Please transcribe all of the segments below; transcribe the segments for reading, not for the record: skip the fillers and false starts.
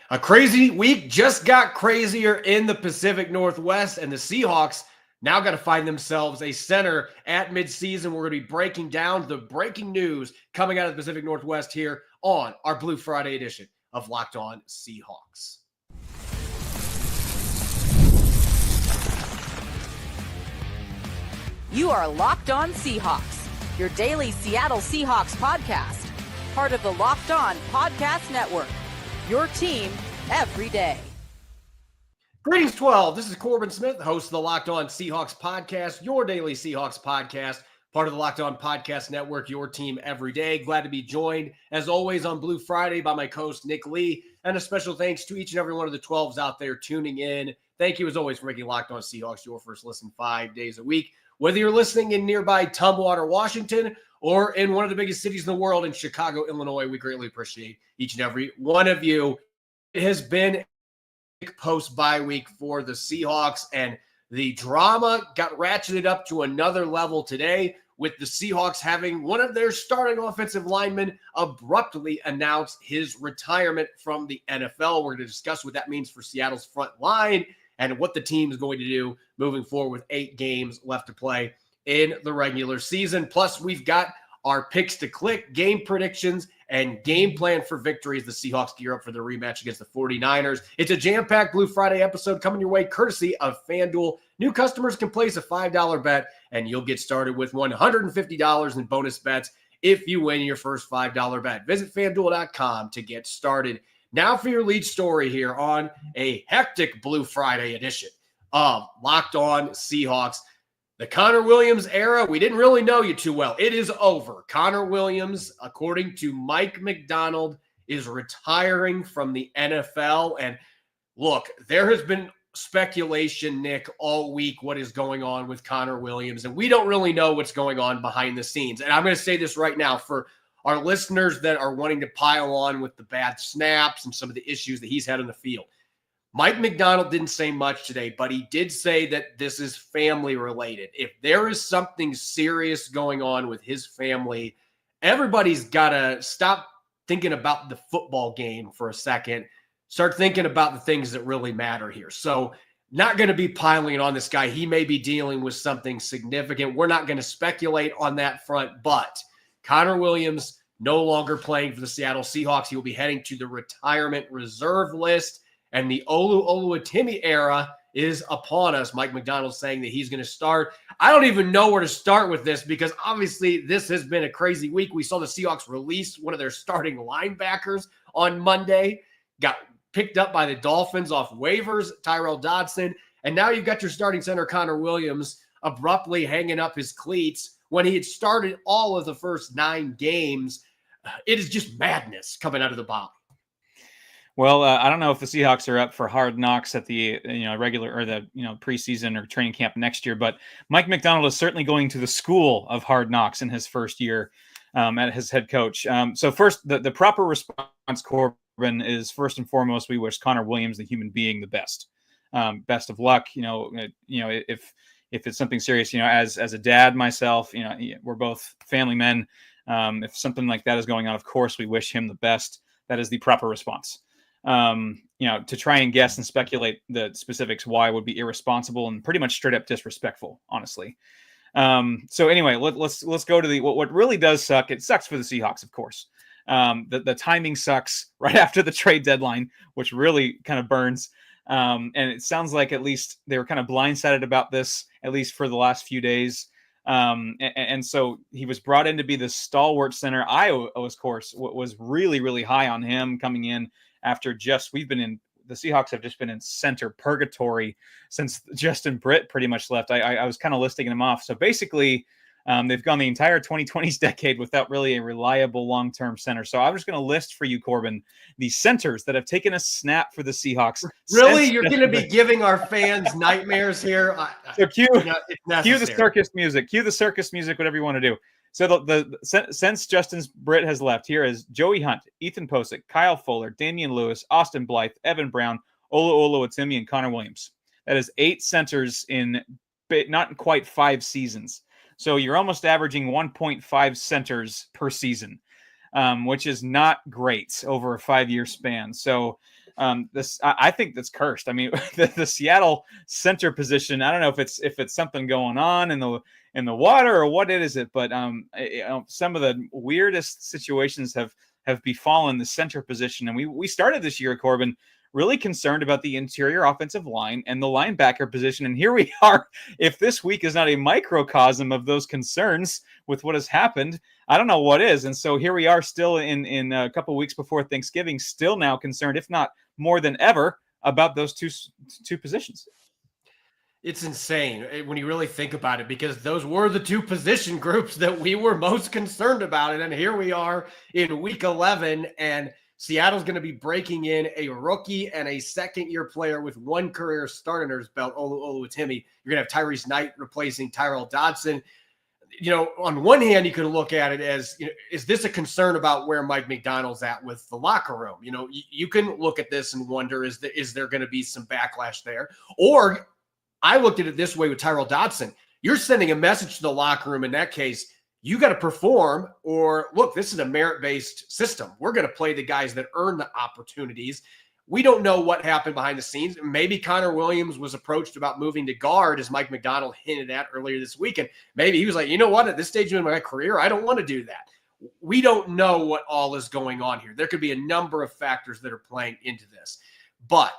A crazy week just got crazier in the Pacific Northwest, and the Seahawks now got to find themselves a center at midseason. We're going to be breaking down the breaking news coming out of the Pacific Northwest here on our Blue Friday edition of Locked On Seahawks. You are Locked On Seahawks, your daily Seattle Seahawks podcast, part of the Locked On Podcast Network, your team every day. Greetings, 12. This is Corbin Smith, host of the Locked On Seahawks podcast, your daily Seahawks podcast, part of the Locked On Podcast Network, your team every day. Glad to be joined, as always, on Blue Friday by my co-host, Nick Lee, and a special thanks to each and every one of the 12s out there tuning in. Thank you, as always, for making Locked On Seahawks your first listen 5 days a week. Whether you're listening in nearby Tumwater, Washington, or in one of the biggest cities in the world in Chicago, Illinois, we greatly appreciate each and every one of you. It has been a post-bye week for the Seahawks, and the drama got ratcheted up to another level today with the Seahawks having one of their starting offensive linemen abruptly announce his retirement from the NFL. We're going to discuss what that means for Seattle's front line and what the team is going to do moving forward with 8 games left to play in the regular season. Plus, we've got our picks to click, game predictions, and game plan for victory as the Seahawks gear up for their rematch against the 49ers. It's a jam-packed Blue Friday episode coming your way courtesy of FanDuel. New customers can place a $5 bet, and you'll get started with $150 in bonus bets if you win your first $5 bet. Visit FanDuel.com to get started. Now for your lead story here on a hectic Blue Friday edition of Locked On Seahawks. The Connor Williams era, we didn't really know you too well. It is over. Connor Williams, according to Mike Macdonald, is retiring from the NFL. And look, there has been speculation, Nick, all week what is going on with Connor Williams. And we don't really know what's going on behind the scenes. And I'm going to say this right now for our listeners that are wanting to pile on with the bad snaps and some of the issues that he's had on the field. Mike Macdonald didn't say much today, but he did say that this is family related. If there is something serious going on with his family, everybody's got to stop thinking about the football game for a second. Start thinking about the things that really matter here. So not going to be piling on this guy. He may be dealing with something significant. We're not going to speculate on that front, but Connor Williams no longer playing for the Seattle Seahawks. He will be heading to the retirement reserve list. And the Oluwatimi era is upon us. Mike Macdonald saying that he's going to start. I don't even know where to start with this because obviously this has been a crazy week. We saw the Seahawks release one of their starting linebackers on Monday, got picked up by the Dolphins off waivers, Tyrell Dodson. And now you've got your starting center, Connor Williams, abruptly hanging up his cleats when he had started all of the first 9 games. It is just madness coming out of the bottom. Well, I don't know if the Seahawks are up for hard knocks at the regular or the preseason or training camp next year, but Mike Macdonald is certainly going to the school of hard knocks in his first year at his head coach. So first, the proper response, Corbin, is first and foremost we wish Connor Williams, the human being, the best. Best of luck. If it's something serious, as a dad myself, we're both family men. If something like that is going on, of course we wish him the best. That is the proper response. To try and guess and speculate the specifics why would be irresponsible and pretty much straight up disrespectful, honestly. So anyway, let's go to what really does suck. It sucks for the Seahawks, of course. The timing sucks right after the trade deadline, which really kind of burns. And it sounds like at least they were kind of blindsided about this, at least for the last few days. And so he was brought in to be the stalwart center. I, of course, was really, really high on him coming in after the Seahawks have just been in center purgatory since Justin Britt pretty much left. I was kind of listing them off. So basically, they've gone the entire 2020s decade without really a reliable long-term center. So I'm just going to list for you, Corbin, the centers that have taken a snap for the Seahawks. Really? You're going to be giving our fans nightmares here? So cue the circus music. Cue the circus music, whatever you want to do. So since Justin Britt has left, here is Joey Hunt, Ethan Posick, Kyle Fuller, Damian Lewis, Austin Blythe, Evan Brown, Oluwatimi, and Connor Williams. That is 8 centers in not quite 5 seasons. So you're almost averaging 1.5 centers per season, which is not great over a 5-year span. So I think that's cursed. I mean, the Seattle center position. I don't know if it's something going on in the water or what is it, but some of the weirdest situations have befallen the center position. And we started this year, Corbin, really concerned about the interior offensive line and the linebacker position. And here we are. If this week is not a microcosm of those concerns with what has happened, I don't know what is. And so here we are still in a couple of weeks before Thanksgiving, still now concerned, if not more than ever, about those two positions. It's insane when you really think about it, because those were the two position groups that we were most concerned about. And here we are in week 11, and Seattle's going to be breaking in a rookie and a second-year player with one career start under his belt, Oluwatimi. You're going to have Tyrese Knight replacing Tyrell Dodson. On one hand, you could look at it as, is this a concern about where Mike Macdonald's at with the locker room? You can look at this and wonder, is there going to be some backlash there? Or I looked at it this way with Tyrell Dodson. You're sending a message to the locker room in that case. You got to perform, or look, this is a merit-based system. We're going to play the guys that earn the opportunities. We don't know what happened behind the scenes. Maybe Connor Williams was approached about moving to guard, as Mike Macdonald hinted at earlier this week. And maybe he was like, you know what, at this stage in my career, I don't want to do that. We don't know what all is going on here. There could be a number of factors that are playing into this. But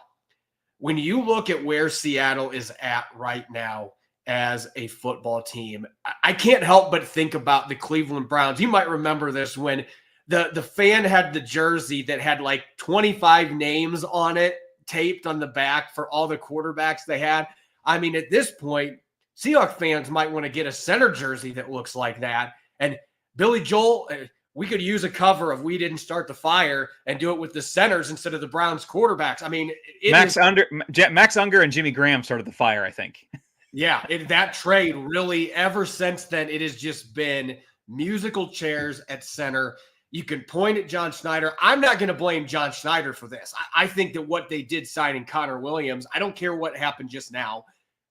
when you look at where Seattle is at right now as a football team, I can't help but think about the Cleveland Browns. You might remember this when the fan had the jersey that had like 25 names on it taped on the back for all the quarterbacks they had. I mean, at this point, Seahawks fans might want to get a center jersey that looks like that. And Billy Joel, we could use a cover of "We Didn't Start the Fire" and do it with the centers instead of the Browns quarterbacks. I mean, Max Unger and Jimmy Graham started the fire, I think. Yeah, that trade really, ever since then, it has just been musical chairs at center. You can point at John Schneider. I'm not going to blame John Schneider for this. I think that what they did signing Connor Williams, I don't care what happened just now,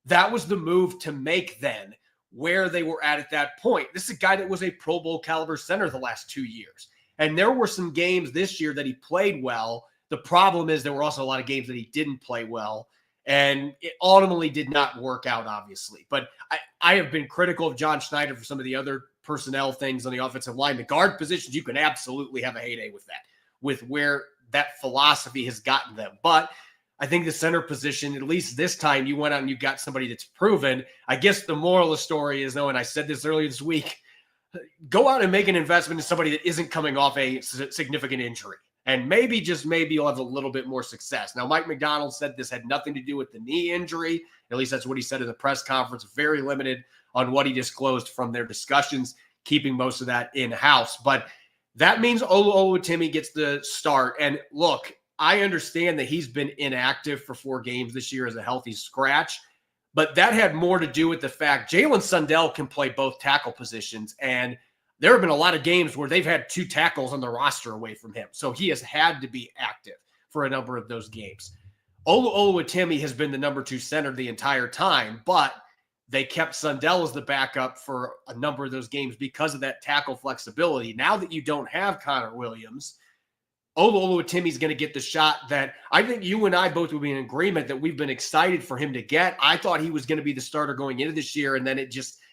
that was the move to make then where they were at that point. This is a guy that was a Pro Bowl caliber center the last 2 years. And there were some games this year that he played well. The problem is there were also a lot of games that he didn't play well. And it ultimately did not work out, obviously. But I have been critical of John Schneider for some of the other personnel things on the offensive line. The guard positions, you can absolutely have a heyday with that, with where that philosophy has gotten them. But I think the center position, at least this time, you went out and you got somebody that's proven. I guess the moral of the story is, though, and I said this earlier this week, go out and make an investment in somebody that isn't coming off a significant injury. And maybe, just maybe, you'll have a little bit more success. Now, Mike Macdonald said this had nothing to do with the knee injury. At least that's what he said in the press conference. Very limited on what he disclosed from their discussions, keeping most of that in-house. But that means Oluwatimi gets the start. And look, I understand that he's been inactive for 4 games this year as a healthy scratch. But that had more to do with the fact Jalen Sundell can play both tackle positions. And there have been a lot of games where they've had 2 tackles on the roster away from him. So he has had to be active for a number of those games. Oluwatimi has been the number 2 center the entire time, but they kept Sundell as the backup for a number of those games because of that tackle flexibility. Now that you don't have Connor Williams, Oluwatimi is going to get the shot that I think you and I both would be in agreement that we've been excited for him to get. I thought he was going to be the starter going into this year, and then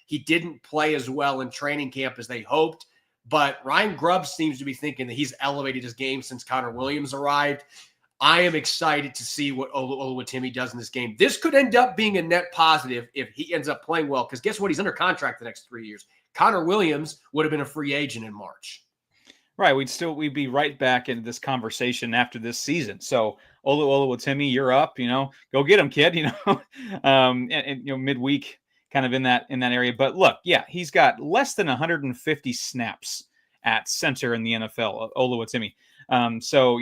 he didn't play as well in training camp as they hoped. But Ryan Grubb seems to be thinking that he's elevated his game since Connor Williams arrived. I am excited to see what Oluwatimi does in this game. This could end up being a net positive if he ends up playing well, because guess what? He's under contract the next 3 years. Connor Williams would have been a free agent in March. Right. We'd be right back in this conversation after this season. So Oluwatimi, you're up, go get him, kid, and midweek kind of in that area. But look, yeah, he's got less than 150 snaps at center in the NFL, Oluwatimi. So,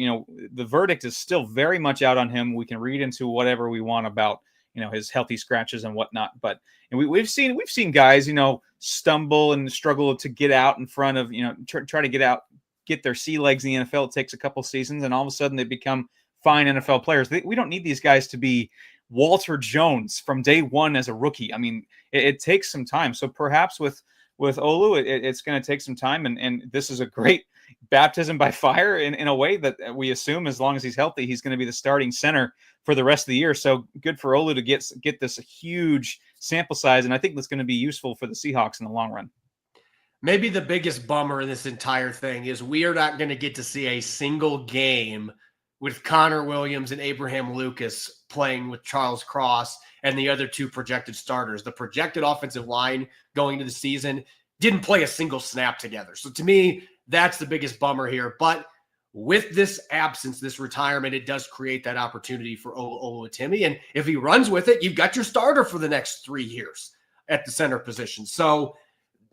the verdict is still very much out on him. We can read into whatever we want about, his healthy scratches and whatnot. But we've seen guys, stumble and struggle to get out in front of, try to get their sea legs in the NFL. It takes a couple seasons, and all of a sudden they become fine NFL players. We don't need these guys to be Walter Jones from day one as a rookie. I mean, it takes some time. So perhaps with Olu, it's going to take some time. And this is a great baptism by fire in a way that we assume as long as he's healthy, he's going to be the starting center for the rest of the year. So good for Olu to get this huge sample size. And I think that's going to be useful for the Seahawks in the long run. Maybe the biggest bummer in this entire thing is we are not going to get to see a single game with Connor Williams and Abraham Lucas playing with Charles Cross and the other two projected starters. The projected offensive line going into the season didn't play a single snap together. So to me, that's the biggest bummer here. But with this absence, this retirement, it does create that opportunity for Oluwatimi. And if he runs with it, you've got your starter for the next 3 years at the center position. So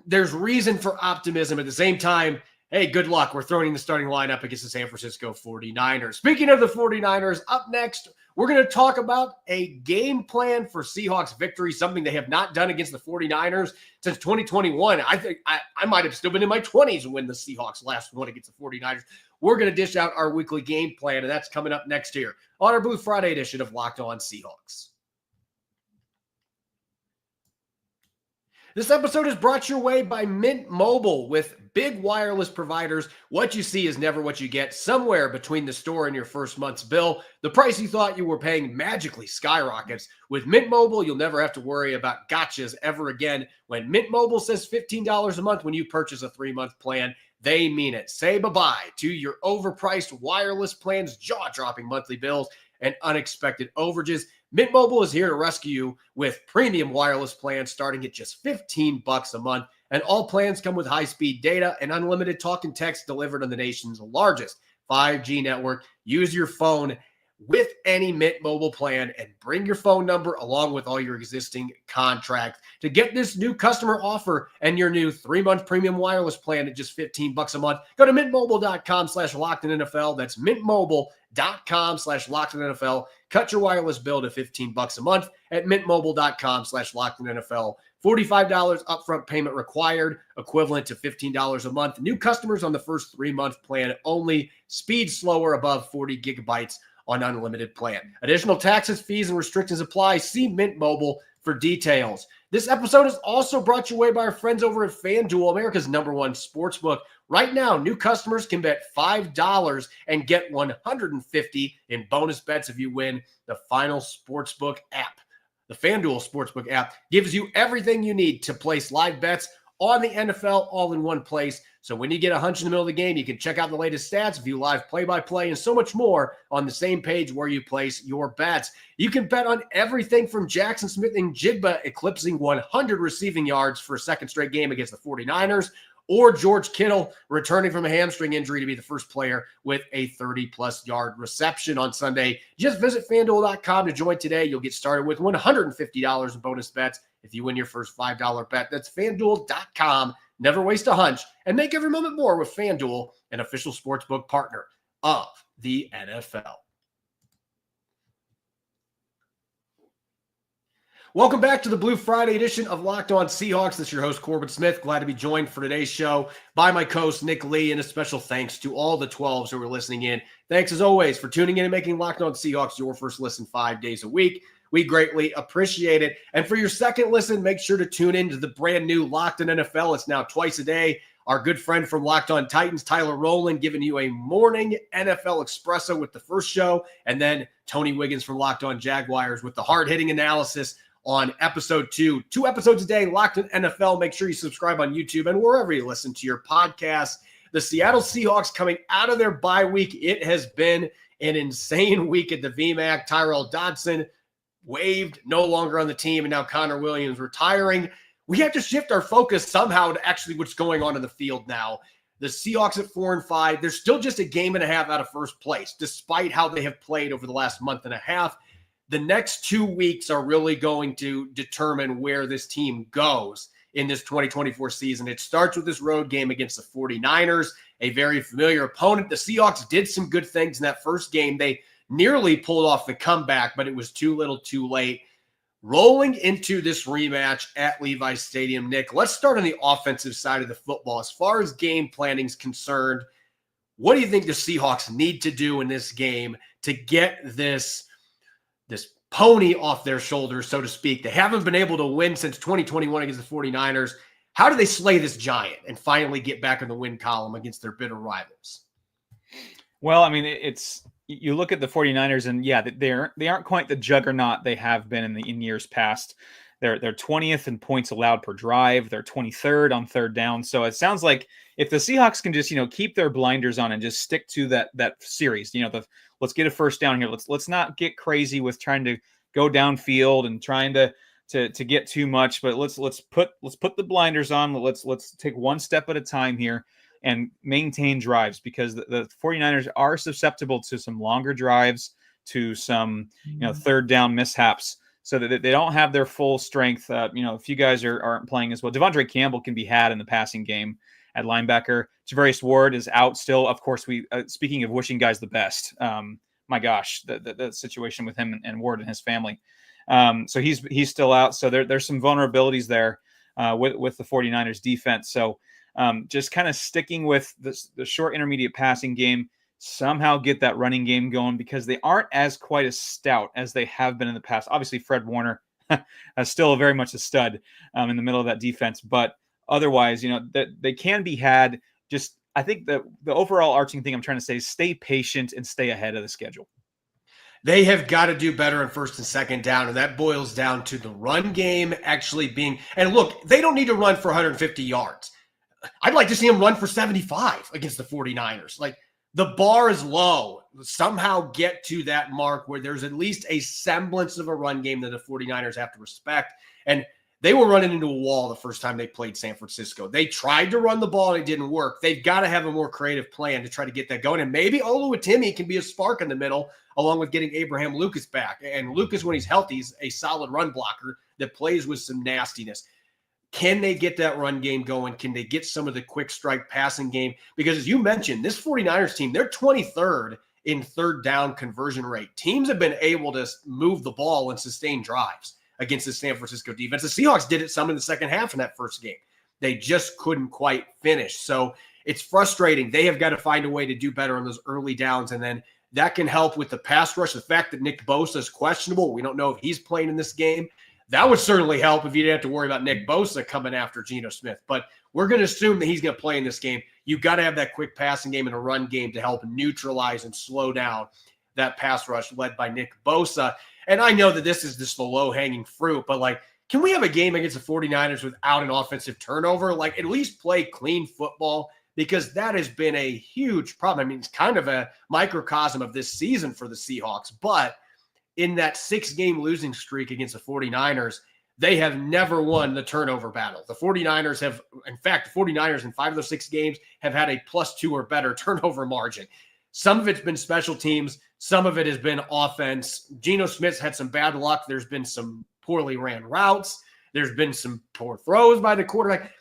there's reason for optimism. At the same time, hey, good luck. We're throwing the starting lineup against the San Francisco 49ers. Speaking of the 49ers, up next, we're going to talk about a game plan for Seahawks victory, something they have not done against the 49ers since 2021. I think I might have still been in my 20s when the Seahawks last won against the 49ers. We're going to dish out our weekly game plan, and that's coming up next year on our Blue Friday edition of Locked On Seahawks. This episode is brought your way by Mint Mobile. With big wireless providers, what you see is never what you get. Somewhere between the store and your first month's bill, the price you thought you were paying magically skyrockets. With Mint Mobile, you'll never have to worry about gotchas ever again. When Mint Mobile says $15 a month when you purchase a 3-month plan, they mean it. Say bye-bye to your overpriced wireless plans, jaw-dropping monthly bills, and unexpected overages. Mint Mobile is here to rescue you with premium wireless plans starting at just $15 a month. And all plans come with high-speed data and unlimited talk and text delivered on the nation's largest 5G network. Use your phone with any Mint Mobile plan and bring your phone number along with all your existing contracts to get this new customer offer and your new 3-month premium wireless plan at just $15 a month. Go to mintmobile.com/LockedInNFL. That's mintmobile.com/LockedInNFL. Cut your wireless bill to $15 a month at mintmobile.com/LockedInNFL. $45 upfront payment required, equivalent to $15 a month. New customers on the first 3-month plan only. Speed slower above 40 gigabytes on unlimited plan. Additional taxes, fees, and restrictions apply. See Mint Mobile for details. This episode is also brought your way by our friends over at FanDuel, America's #1 sportsbook. Right now, new customers can bet $5 and get $150 in bonus bets if you win. The final sportsbook app, the FanDuel Sportsbook app, gives you everything you need to place live bets on the NFL all in one place. So when you get a hunch in the middle of the game, you can check out the latest stats, view live play-by-play, and so much more on the same page where you place your bets. You can bet on everything from Jackson Smith and Jigba eclipsing 100 receiving yards for a second straight game against the 49ers, or George Kittle returning from a hamstring injury to be the first player with a 30-plus yard reception on Sunday. Just visit FanDuel.com to join today. You'll get started with $150 in bonus bets if you win your first $5 bet. That's FanDuel.com. Never waste a hunch and make every moment more with FanDuel, an official sportsbook partner of the NFL. Welcome back to the Blue Friday edition of Locked On Seahawks. This is your host, Corbin Smith. Glad to be joined for today's show by my co-host, Nick Lee, and a special thanks to all the 12s who are listening in. Thanks, as always, for tuning in and making Locked On Seahawks your first listen 5 days a week. We greatly appreciate it. And for your second listen, make sure to tune in to the brand new Locked On NFL. It's now twice a day. Our good friend from Locked On Titans, Tyler Rowland, giving you a morning NFL espresso with the first show, and then Tony Wiggins from Locked On Jaguars with the hard-hitting analysis on episode 2. 2 episodes a day, Locked On NFL. Make sure you subscribe on YouTube and wherever you listen to your podcast. The Seattle Seahawks coming out of their bye week. It has been an insane week at the VMAC. Tyrell Dodson waived, no longer on the team, and now Connor Williams retiring. We have to shift our focus somehow to actually what's going on in the field now. The Seahawks at 4-5. They're still just a game and a half out of first place, despite how they have played over the last month and a half. The next 2 weeks are really going to determine where this team goes in this 2024 season. It starts with this road game against the 49ers, a very familiar opponent. The Seahawks did some good things in that first game. They nearly pulled off the comeback, but it was too little too late. Rolling into this rematch at Levi's Stadium, Nick, let's start on the offensive side of the football. As far as game planning is concerned, what do you think the Seahawks need to do in this game to get this pony off their shoulders, so to speak? They haven't been able to win since 2021 against the 49ers. How do they slay this giant and finally get back in the win column against their bitter rivals? Well, I mean, you look at the 49ers and yeah, they aren't quite the juggernaut they have been in years past. They're 20th in points allowed per drive. They're 23rd on third down. So it sounds like if the Seahawks can just, keep their blinders on and just stick to that series, let's get a first down here. Let's not get crazy with trying to go downfield and trying to get too much, but let's put the blinders on. Let's take one step at a time here and maintain drives, because the 49ers are susceptible to some longer drives, to some third down mishaps, so that they don't have their full strength. If you guys aren't playing as well, Devondre Campbell can be had in the passing game at linebacker. Javarius Ward is out still. Of course, speaking of wishing guys the best, my gosh, the situation with him and Ward and his family. So he's still out. So there's some vulnerabilities there with the 49ers defense. So just kind of sticking with the short intermediate passing game, somehow get that running game going, because they aren't quite as stout as they have been in the past. Obviously, Fred Warner is still very much a stud in the middle of that defense, but otherwise, that they can be had. Just, I think the overall arching thing I'm trying to say is stay patient and stay ahead of the schedule. They have got to do better in first and second down, and that boils down to the run game actually being – and look, they don't need to run for 150 yards. I'd like to see them run for 75 against the 49ers. Like, the bar is low. Somehow get to that mark where there's at least a semblance of a run game that the 49ers have to respect. And they were running into a wall the first time they played San Francisco. They tried to run the ball and it didn't work. They've got to have a more creative plan to try to get that going. And maybe Oluwatimi can be a spark in the middle, along with getting Abraham Lucas back. And Lucas, when he's healthy, is a solid run blocker that plays with some nastiness. Can they get that run game going? Can they get some of the quick strike passing game? Because as you mentioned, this 49ers team, they're 23rd in third down conversion rate. Teams have been able to move the ball and sustain drives against the San Francisco defense. The Seahawks did it some in the second half in that first game. They just couldn't quite finish. So it's frustrating. They have got to find a way to do better on those early downs, and then that can help with the pass rush. The fact that Nick Bosa is questionable, we don't know if he's playing in this game. That would certainly help if you didn't have to worry about Nick Bosa coming after Geno Smith. But we're going to assume that he's going to play in this game. You've got to have that quick passing game and a run game to help neutralize and slow down that pass rush led by Nick Bosa. And I know that this is just the low-hanging fruit, but, can we have a game against the 49ers without an offensive turnover? At least play clean football, because that has been a huge problem. I mean, it's kind of a microcosm of this season for the Seahawks, but in that 6-game losing streak against the 49ers, they have never won the turnover battle. The 49ers have, in fact, the 49ers in 5 of those 6 games have had a +2 or better turnover margin. Some of it's been special teams. Some of it has been offense. Geno Smith's had some bad luck. There's been some poorly ran routes. There's been some poor throws by the quarterback.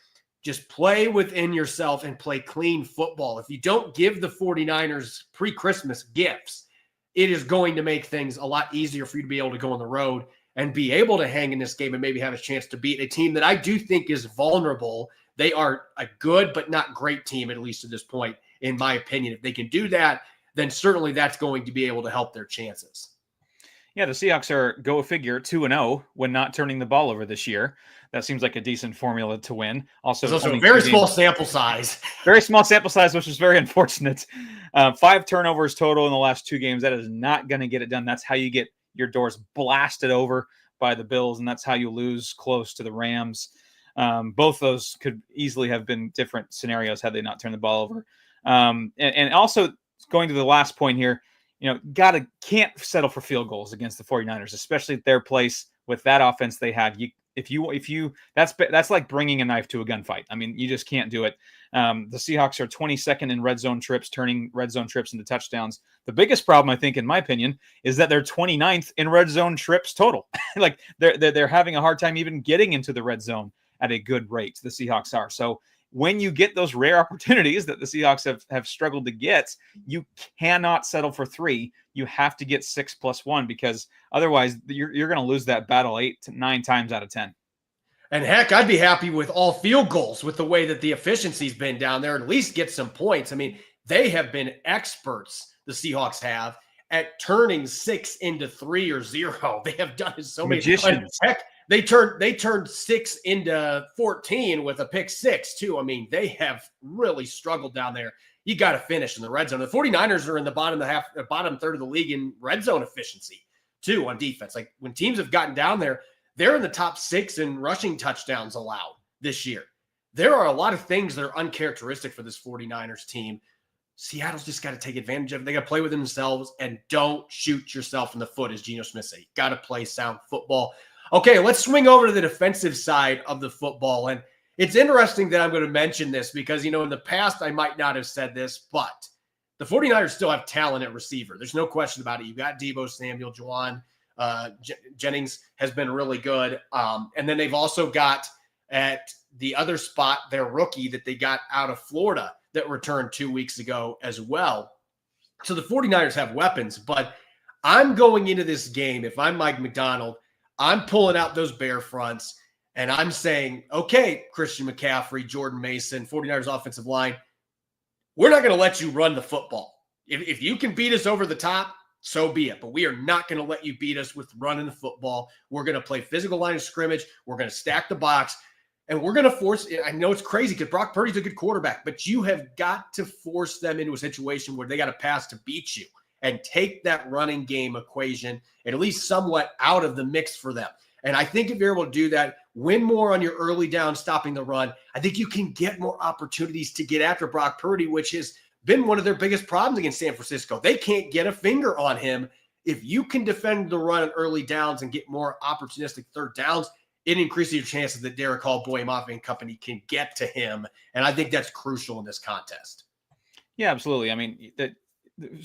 Just play within yourself and play clean football. If you don't give the 49ers pre-Christmas gifts, it is going to make things a lot easier for you to be able to go on the road and be able to hang in this game and maybe have a chance to beat a team that I do think is vulnerable. They are a good but not great team, at least at this point, in my opinion. If they can do that, then certainly that's going to be able to help their chances. Yeah, the Seahawks are, go figure, 2-0 when not turning the ball over this year. That seems like a decent formula to win. Also a very small sample size. Very small sample size, which is very unfortunate. 5 turnovers total in the last 2 games. That is not going to get it done. That's how you get your doors blasted over by the Bills, and that's how you lose close to the Rams. Both those could easily have been different scenarios had they not turned the ball over. And also, going to the last point here, can't settle for field goals against the 49ers, especially at their place with that offense they have. That's like bringing a knife to a gunfight. I mean, you just can't do it. The Seahawks are 22nd in red zone trips, turning red zone trips into touchdowns. The biggest problem, I think, in my opinion, is that they're 29th in red zone trips total. Like they're having a hard time even getting into the red zone at a good rate. The Seahawks are. So when you get those rare opportunities that the Seahawks have struggled to get, you cannot settle for 3. You have to get 6+1, because otherwise you're going to lose that battle 8 to 9 times out of 10. And heck, I'd be happy with all field goals with the way that the efficiency's been down there, at least get some points. I mean, they have been experts, the Seahawks have, at turning 6 into 3 or 0. They have done it so many times. Heck, They turned 6 into 14 with a pick 6 too. I mean, they have really struggled down there. You got to finish in the red zone. The 49ers are in the bottom third of the league in red zone efficiency too on defense. Like when teams have gotten down there, they're in the top 6 in rushing touchdowns allowed this year. There are a lot of things that are uncharacteristic for this 49ers team. Seattle's just got to take advantage of it. They got to play with themselves and don't shoot yourself in the foot, as Geno Smith said. You got to play sound football. Okay, let's swing over to the defensive side of the football. And it's interesting that I'm going to mention this because, in the past I might not have said this, but the 49ers still have talent at receiver. There's no question about it. You've got Deebo Samuel, Juwan Jennings has been really good. And then they've also got at the other spot their rookie that they got out of Florida that returned 2 weeks ago as well. So the 49ers have weapons, but I'm going into this game, if I'm Mike Macdonald, I'm pulling out those bear fronts and I'm saying, okay, Christian McCaffrey, Jordan Mason, 49ers offensive line, we're not going to let you run the football. If you can beat us over the top, so be it. But we are not going to let you beat us with running the football. We're going to play physical line of scrimmage. We're going to stack the box. And we're going to force – I know it's crazy because Brock Purdy's a good quarterback, but you have got to force them into a situation where they got to pass to beat you and take that running game equation and at least somewhat out of the mix for them. And I think if you're able to do that, win more on your early down, stopping the run, I think you can get more opportunities to get after Brock Purdy, which has been one of their biggest problems against San Francisco. They can't get a finger on him. If you can defend the run on early downs and get more opportunistic third downs, it increases your chances that Derek Hall, Boye Mafe, and company can get to him. And I think that's crucial in this contest. Yeah, absolutely. I mean,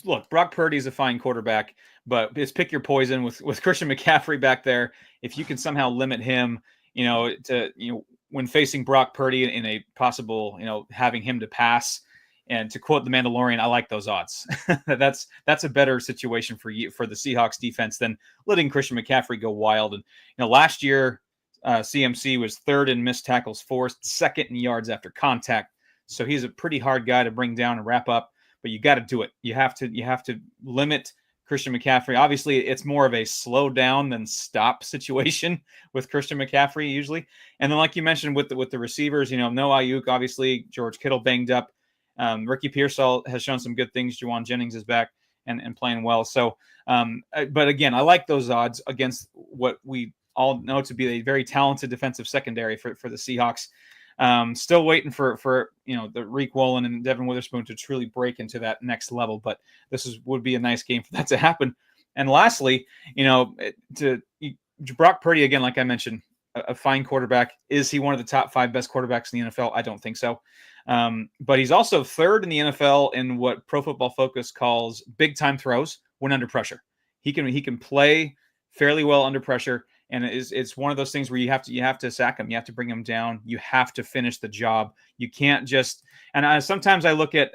look, Brock Purdy is a fine quarterback, but it's pick your poison with Christian McCaffrey back there. If you can somehow limit him, when facing Brock Purdy in a possible, having him to pass, and to quote the Mandalorian, I like those odds. That's a better situation for the Seahawks defense than letting Christian McCaffrey go wild. And last year, CMC was 3rd in missed tackles forced, 2nd in yards after contact. So he's a pretty hard guy to bring down and wrap up. But you got to do it. You have to limit Christian McCaffrey. Obviously, it's more of a slow down than stop situation with Christian McCaffrey usually. And then, like you mentioned, with the receivers, no Ayuk, obviously George Kittle banged up. Ricky Pearsall has shown some good things. Juwan Jennings is back and playing well. So, but again, I like those odds against what we all know to be a very talented defensive secondary for the Seahawks. Still waiting for the Reek Wolin and Devin Witherspoon to truly break into that next level, but would be a nice game for that to happen. And lastly, Brock Purdy, again, like I mentioned, a fine quarterback. Is he one of the top 5 best quarterbacks in the NFL? I don't think so. But he's also 3rd in the NFL in what Pro Football Focus calls big time throws when under pressure. He can play fairly well under pressure. And it's one of those things where you have to sack him. You have to bring him down. You have to finish the job. You can't just. And sometimes I look at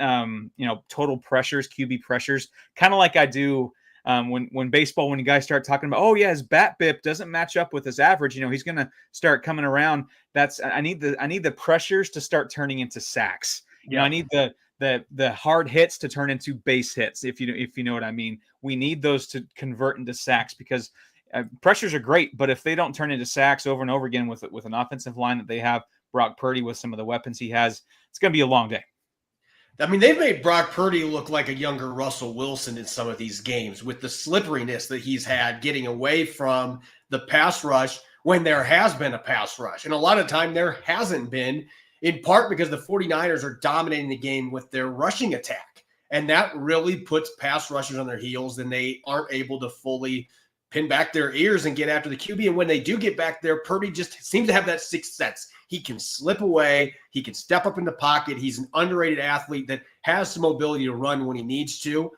total pressures, QB pressures, kind of like I do when baseball. When you guys start talking about, oh yeah, his bat BIP doesn't match up with his average. He's going to start coming around. I need the pressures to start turning into sacks. I need the hard hits to turn into base hits. If you know what I mean. We need those to convert into sacks because. Pressures are great, but if they don't turn into sacks over and over again with an offensive line that they have, Brock Purdy with some of the weapons he has, it's going to be a long day. I mean, they've made Brock Purdy look like a younger Russell Wilson in some of these games with the slipperiness that he's had getting away from the pass rush when there has been a pass rush. And a lot of time there hasn't been, in part because the 49ers are dominating the game with their rushing attack. And that really puts pass rushers on their heels, and they aren't able to fully pin back their ears and get after the QB. And when they do get back there, Purdy just seems to have that sixth sense. He can slip away. He can step up in the pocket. He's an underrated athlete that has some mobility to run when he needs to.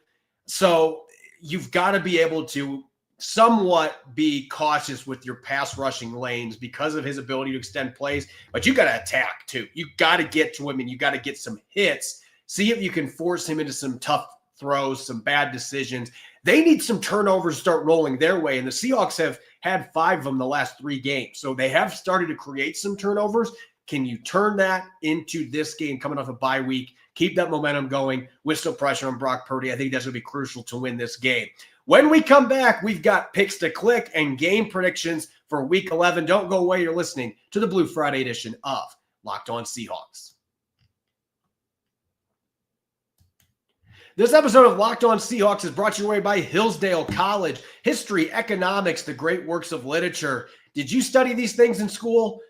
So you've got to be able to somewhat be cautious with your pass rushing lanes because of his ability to extend plays, but you got to attack too. You got to get to him and you got to get some hits. See if you can force him into some tough throws, some bad decisions. They need some turnovers to start rolling their way. And the Seahawks have had 5 of them the last 3 games. So they have started to create some turnovers. Can you turn that into this game coming off a bye week? Keep that momentum going with some pressure on Brock Purdy. I think that's going to be crucial to win this game. When we come back, we've got picks to click and game predictions for Week 11. Don't go away. You're listening to the Blue Friday edition of Locked On Seahawks. This episode of Locked On Seahawks is brought to your way by Hillsdale College. History, economics, the great works of literature. Did you study these things in school?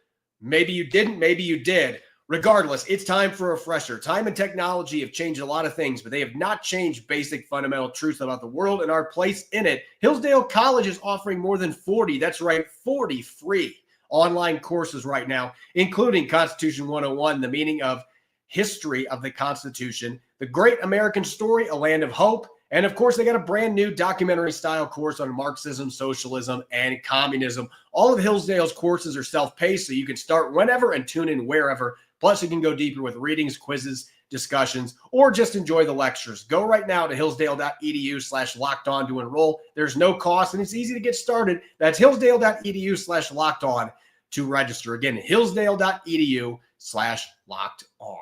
Maybe you didn't, maybe you did. Regardless, it's time for a refresher. Time and technology have changed a lot of things, but they have not changed basic fundamental truths about the world and our place in it. Hillsdale College is offering more than 40, that's right, 40 free online courses right now, including Constitution 101, the meaning of history of the Constitution, the Great American Story, A Land of Hope, and of course, they got a brand new documentary-style course on Marxism, socialism, and communism. All of Hillsdale's courses are self-paced, so you can start whenever and tune in wherever. Plus, you can go deeper with readings, quizzes, discussions, or just enjoy the lectures. Go right now to hillsdale.edu/lockedon to enroll. There's no cost, and it's easy to get started. That's hillsdale.edu/lockedon to register. Again, hillsdale.edu/lockedon.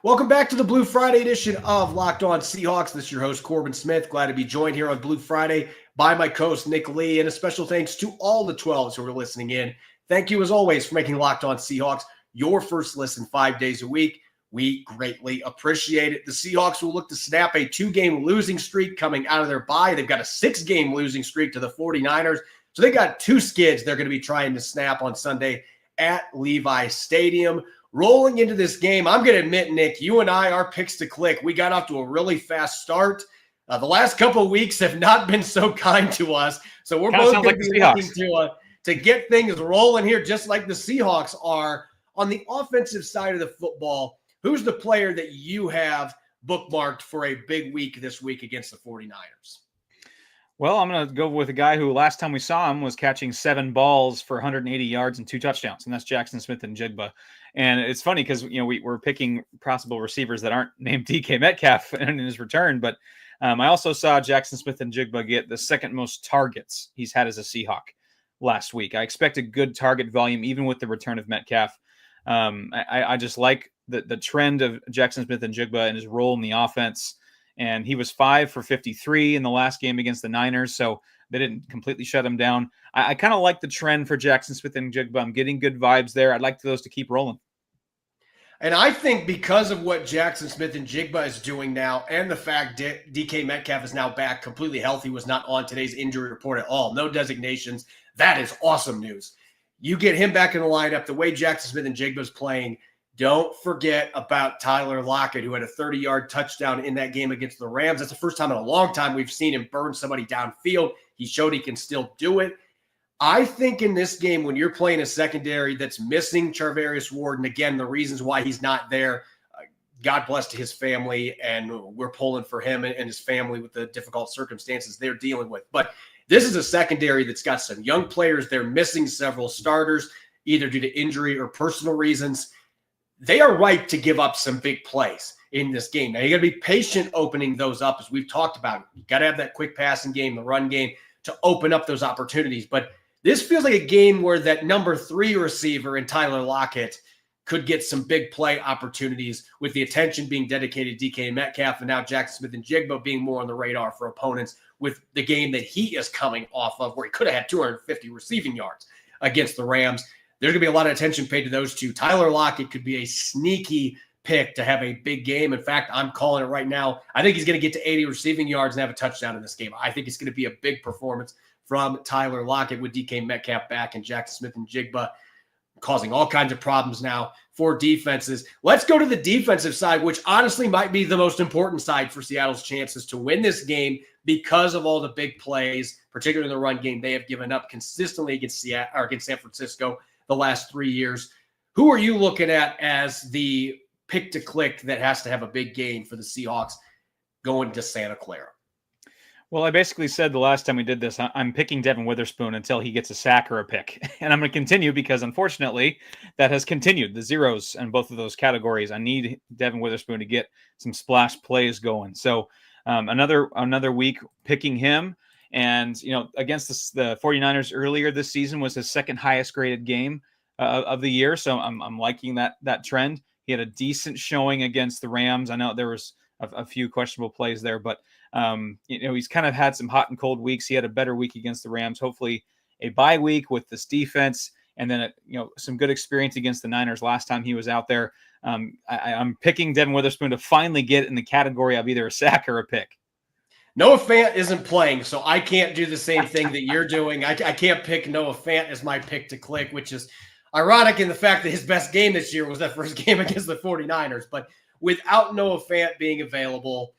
Welcome back to the Blue Friday edition of Locked On Seahawks. This is your host, Corbin Smith. Glad to be joined here on Blue Friday by my co-host, Nick Lee. And a special thanks to all the 12s who are listening in. Thank you, as always, for making Locked On Seahawks your first listen 5 days a week. We greatly appreciate it. The Seahawks will look to snap a 2-game losing streak coming out of their bye. They've got a 6-game losing streak to the 49ers. So they got 2 skids they're going to be trying to snap on Sunday at Levi Stadium. Rolling into this game, I'm going to admit, Nick, you and I, our picks to click, we got off to a really fast start. The last couple of weeks have not been so kind to us. So we're both going to be looking to get things rolling here, just like the Seahawks are. On the offensive side of the football, who's the player that you have bookmarked for a big week this week against the 49ers? Well, I'm going to go with a guy who last time we saw him was catching 7 balls for 180 yards and 2 touchdowns, and that's Jackson Smith-Njigba. And it's funny because, we're picking possible receivers that aren't named DK Metcalf in his return, but I also saw Jackson Smith-Njigba get the second most targets he's had as a Seahawk last week. I expect a good target volume even with the return of Metcalf. I just like the trend of Jackson Smith-Njigba and his role in the offense. And he was 5 for 53 in the last game against the Niners, so they didn't completely shut him down. I kind of like the trend for Jackson Smith-Njigba. I'm getting good vibes there. I'd like those to keep rolling. And I think because of what Jackson Smith-Njigba is doing now and the fact DK Metcalf is now back completely healthy, was not on today's injury report at all, no designations, that is awesome news. You get him back in the lineup, the way Jackson Smith-Njigba is playing. Don't forget about Tyler Lockett, who had a 30-yard touchdown in that game against the Rams. That's the first time in a long time we've seen him burn somebody downfield. He showed he can still do it. I think in this game, when you're playing a secondary that's missing Charvarius Ward, and again, the reasons why he's not there, God bless to his family, and we're pulling for him and his family with the difficult circumstances they're dealing with. But this is a secondary that's got some young players. They're missing several starters, either due to injury or personal reasons. They are ripe to give up some big plays in this game. Now, you got to be patient opening those up, as we've talked about. You got to have that quick passing game, the run game, to open up those opportunities. But this feels like a game where that number 3 receiver in Tyler Lockett could get some big play opportunities, with the attention being dedicated to DK Metcalf and now Jackson Smith-Njigba being more on the radar for opponents, with the game that he is coming off of, where he could have had 250 receiving yards against the Rams. There's going to be a lot of attention paid to those two. Tyler Lockett could be a sneaky pick to have a big game. In fact, I'm calling it right now. I think he's going to get to 80 receiving yards and have a touchdown in this game. I think it's going to be a big performance from Tyler Lockett with DK Metcalf back and Jackson Smith-Njigba causing all kinds of problems now for defenses. Let's go to the defensive side, which honestly might be the most important side for Seattle's chances to win this game because of all the big plays, particularly in the run game they have given up consistently against San Francisco the last 3 years. Who are you looking at as the pick to click that has to have a big game for the Seahawks going to Santa Clara? Well, I basically said the last time we did this, I'm picking Devin Witherspoon until he gets a sack or a pick. And I'm going to continue because, unfortunately, that has continued. The zeros in both of those categories. I need Devin Witherspoon to get some splash plays going. So another week picking him. And, against the 49ers earlier this season was his second highest graded game of the year. So I'm liking that trend. He had a decent showing against the Rams. I know there was a few questionable plays there. But, he's kind of had some hot and cold weeks. He had a better week against the Rams. Hopefully a bye week with this defense, and then, some good experience against the Niners last time he was out there. I'm picking Devin Witherspoon to finally get in the category of either a sack or a pick. Noah Fant isn't playing, so I can't do the same thing that you're doing. I can't pick Noah Fant as my pick to click, which is ironic in the fact that his best game this year was that first game against the 49ers. But without Noah Fant being available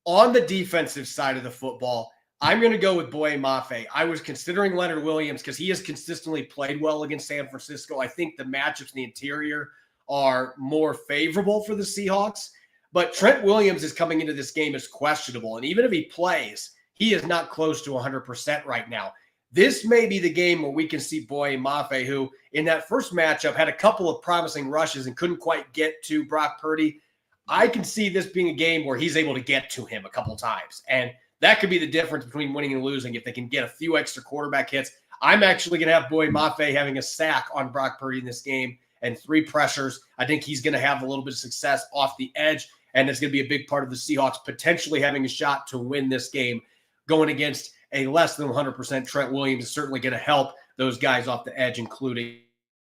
on the defensive side of the football, I'm going to go with Boye Mafe. I was considering Leonard Williams because he has consistently played well against San Francisco. I think the matchups in the interior are more favorable for the Seahawks. But Trent Williams is coming into this game as questionable. And even if he plays, he is not close to 100% right now. This may be the game where we can see Boye Mafe, who in that first matchup had a couple of promising rushes and couldn't quite get to Brock Purdy. I can see this being a game where he's able to get to him a couple times. And that could be the difference between winning and losing if they can get a few extra quarterback hits. I'm actually going to have Boye Mafe having a sack on Brock Purdy in this game and 3 pressures. I think he's going to have a little bit of success off the edge. And it's going to be a big part of the Seahawks potentially having a shot to win this game. Going against a less than 100% Trent Williams is certainly going to help those guys off the edge, including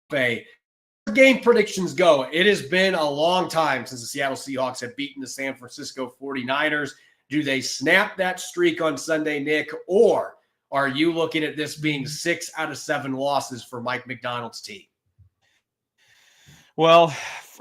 Faye. Game predictions go. It has been a long time since the Seattle Seahawks have beaten the San Francisco 49ers. Do they snap that streak on Sunday, Nick? Or are you looking at this being 6 out of 7 losses for Mike Macdonald's team? Well,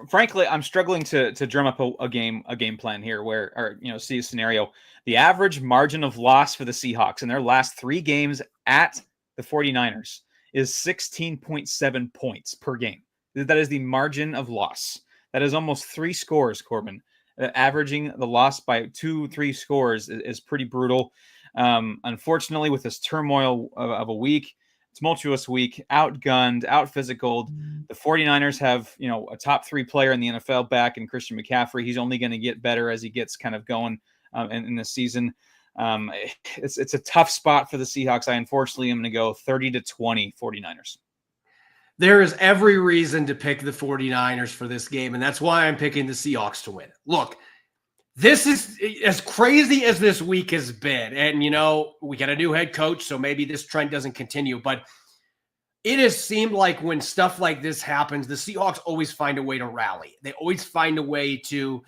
frankly, I'm struggling to drum up a game plan here see a scenario. The average margin of loss for the Seahawks in their last 3 games at the 49ers is 16.7 points per game. That is the margin of loss. That is almost 3 scores, Corbin. Averaging the loss by 2-3 scores is pretty brutal. Unfortunately, with this turmoil of a week, tumultuous week, outgunned, out-physicaled. The 49ers have, a top 3 player in the NFL back in Christian McCaffrey. He's only going to get better as he gets kind of going in the season. It's a tough spot for the Seahawks. I unfortunately am going to go 30-20 49ers. There is every reason to pick the 49ers for this game, and that's why I'm picking the Seahawks to win. Look, this is as crazy as this week has been. And, we got a new head coach, so maybe this trend doesn't continue. But it has seemed like when stuff like this happens, the Seahawks always find a way to rally. They always find a way to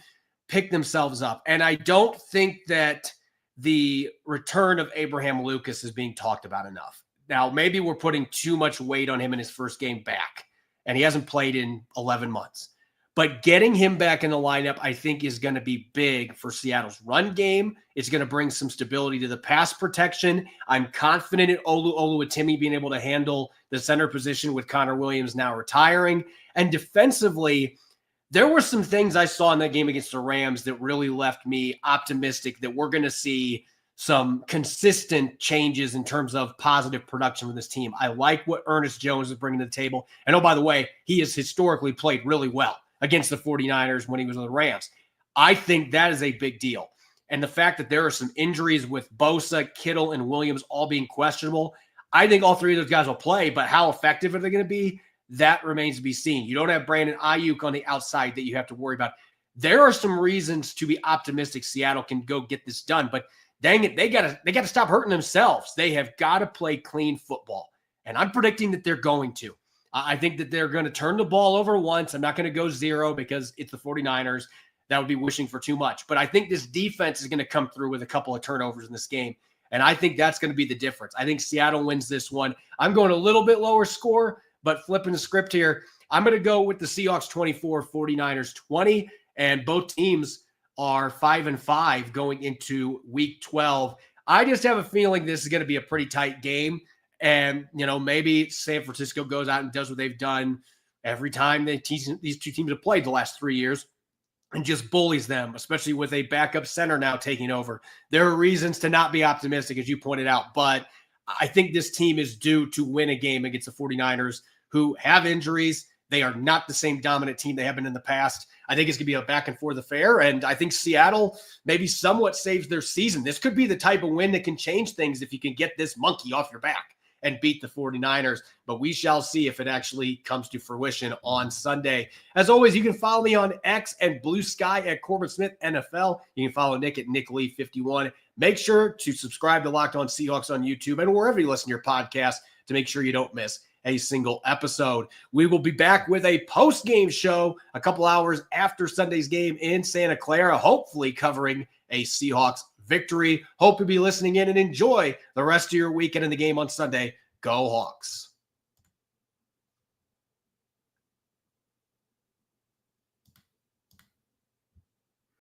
pick themselves up. And I don't think that the return of Abraham Lucas is being talked about enough. Now, maybe we're putting too much weight on him in his first game back, and he hasn't played in 11 months. But getting him back in the lineup, I think, is going to be big for Seattle's run game. It's going to bring some stability to the pass protection. I'm confident in Oluwatimi being able to handle the center position with Connor Williams now retiring. And defensively, there were some things I saw in that game against the Rams that really left me optimistic that we're going to see some consistent changes in terms of positive production for this team. I like what Ernest Jones is bringing to the table. And, oh, by the way, he has historically played really well against the 49ers when he was on the Rams. I think that is a big deal. And the fact that there are some injuries with Bosa, Kittle, and Williams all being questionable, I think all 3 of those guys will play, but how effective are they going to be? That remains to be seen. You don't have Brandon Ayuk on the outside that you have to worry about. There are some reasons to be optimistic Seattle can go get this done, but dang it, they got to stop hurting themselves. They have got to play clean football, and I'm predicting that they're going to. I think that they're going to turn the ball over once. I'm not going to go 0 because it's the 49ers. That would be wishing for too much. But I think this defense is going to come through with a couple of turnovers in this game, and I think that's going to be the difference. I think Seattle wins this one. I'm going a little bit lower score, but flipping the script here, I'm going to go with the Seahawks 24, 49ers 20, and both teams are 5-5 going into week 12. I just have a feeling this is going to be a pretty tight game. And, maybe San Francisco goes out and does what they've done every time these 2 teams have played the last 3 years and just bullies them, especially with a backup center now taking over. There are reasons to not be optimistic, as you pointed out, but I think this team is due to win a game against the 49ers who have injuries. They are not the same dominant team they have been in the past. I think it's going to be a back and forth affair, and I think Seattle maybe somewhat saves their season. This could be the type of win that can change things if you can get this monkey off your back. and beat the 49ers. But we shall see if it actually comes to fruition on Sunday. As always, you can follow me on X and Blue Sky at Corbin Smith NFL. You can follow Nick at Nick Lee 51. Make sure to subscribe to Locked On Seahawks on YouTube and wherever you listen to your podcast to make sure you don't miss a single episode. We will be back with a post-game show a couple hours after Sunday's game in Santa Clara, hopefully covering a Seahawks victory. Hope you'll be listening in and enjoy the rest of your weekend in the game on Sunday. Go Hawks.